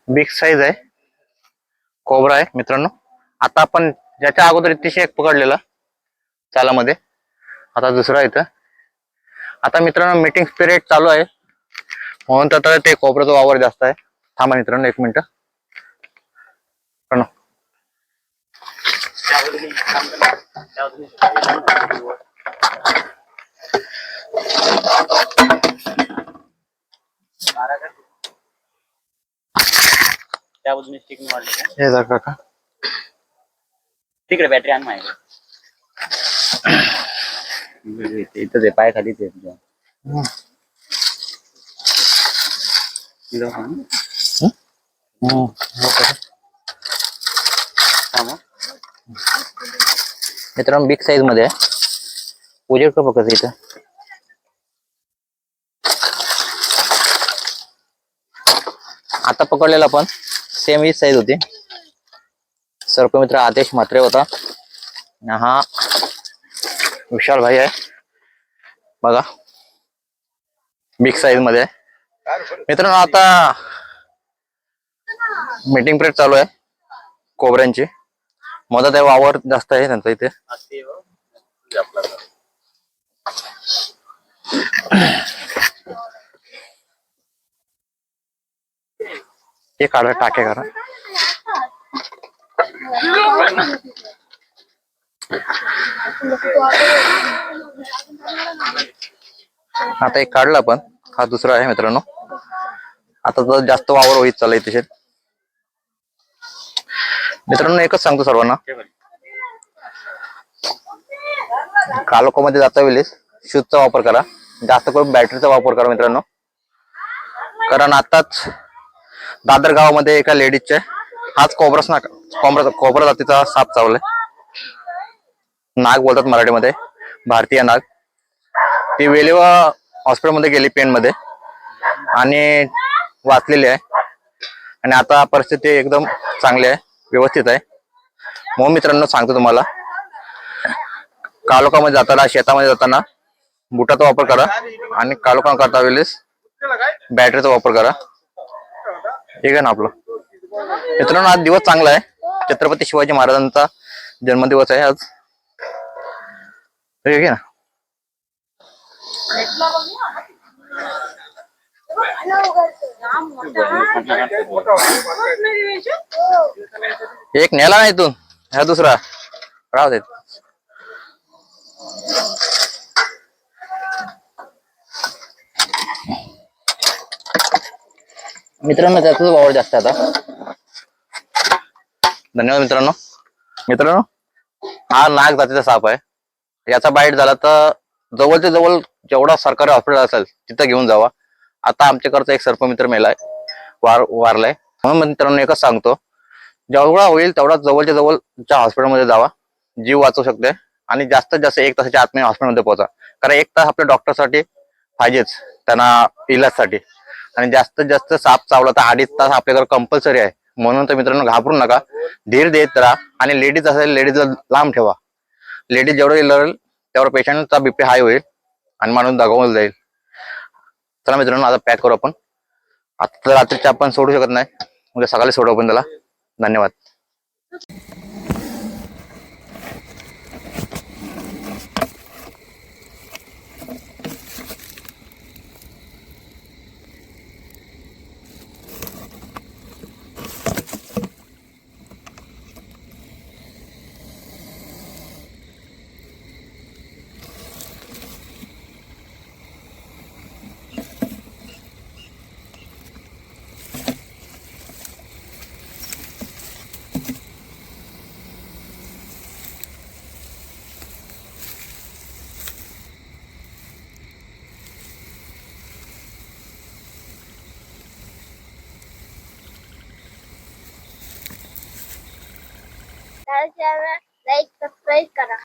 Big size आहे, cobra आहे मित्रांनो. आता आपण ज्याच्या अगोदर इतिशय एक पकडलेला चालामध्ये, आता दुसरा इथं. आता मित्रांनो मीटिंग पिरियड चालू आहे म्हणून तर ते कोबराचा वावर जास्त आहे. थांबा मित्रांनो 1 मिनिट. त्या बाजूने स्टिक मारले हे जा काका, तिकडे बॅटरी आण माझ्याकडे. इथं ते पाय खाली ते मित्रांनो बिग साईज मध्ये आहे. उजेड का बघा इथं. आता पकडलेला पण सेम ही साईज होती. सर्पमित्र आदेश म्हात्रे होता. हा विशाल भाई आहे बघा, बिग साईज मध्ये आहे. मित्रांनो आता मीटिंग पिरियड चालू आहे कोबऱ्यांची. मदत आहे, वावर जास्त आहे त्यांचा इथे. हे काढा, टाके करा. आता एक काढला पण हा दुसरा आहे मित्रांनो. आता तर जास्त वावर होईत चाललंय तिथे. मित्रांनो एकच सांगतो सर्वांना, कालोखामध्ये जाता वेळेस शूजचा वापर करा, जास्त करून बॅटरीचा वापर करा मित्रांनो. कारण आताच दादर गावामध्ये एका लेडीजचे हाच कोबरा जातीचा साप चावलाय. नाग बोलतात मराठीमध्ये, भारतीय नाग. ती वेलेवा हॉस्पिटलमध्ये गेली पेन मध्ये आणि वाचलेली आहे. आणि आता परिस्थिती एकदम चांगली आहे, व्यवस्थित आहे. म्हणून मित्रांनो सांगतो तुम्हाला, कालोखामध्ये जाताना, शेतामध्ये जाताना बुटाचा वापर करा आणि कालोखा करता वेळेस बॅटरीचा वापर करा. ठीक आहे ना आपलं. मित्रांनो आज दिवस चांगला आहे, छत्रपती शिवाजी महाराजांचा जन्मदिवस आहे आज. ठीक आहे ना. एक नेला नाही तू, हा दुसरा राहू देत. मित्रांनो त्याचाच वावर जास्त आता. धन्यवाद मित्रांनो. मित्रांनो हा नाग जातीचा साप आहे. याचा बाईट झाला तर जवळच्या जवळ जेवढा सरकारी हॉस्पिटल असेल तिथं घेऊन जावा. आता आमच्याकडचा एक सर्पमित्र मेलाय, वारलाय. म्हणून मित्रांनो एकच सांगतो, जेवढा होईल तेवढा जवळच्या जवळच्या हॉस्पिटलमध्ये जावा, जीव वाचू शकते. आणि जास्तीत जास्त 1 तासाच्या आतमध्ये हॉस्पिटलमध्ये पोहोचा. कारण 1 तास आपल्या डॉक्टरसाठी पाहिजेच, त्यांना इलाजसाठी. आणि जास्तीत जास्त साप चावला तर 2.5 तास आपल्याकडे कंपल्सरी आहे. म्हणून तर मित्रांनो घाबरू नका, धीर देत राहा. आणि लेडीज असेल लेडीजला लांब ठेवा. लेडीज जेवढं लढेल तेवढं पेशंटचा बीपी हाय होईल आणि माणूस दगावून जाईल. चला मित्रांनो आता पॅक करू आपण. आता रात्रीचे आपण सोडू शकत नाही, म्हणजे सकाळी सोडू आपण त्याला. धन्यवाद. लाईक सबस्क्राईब करा.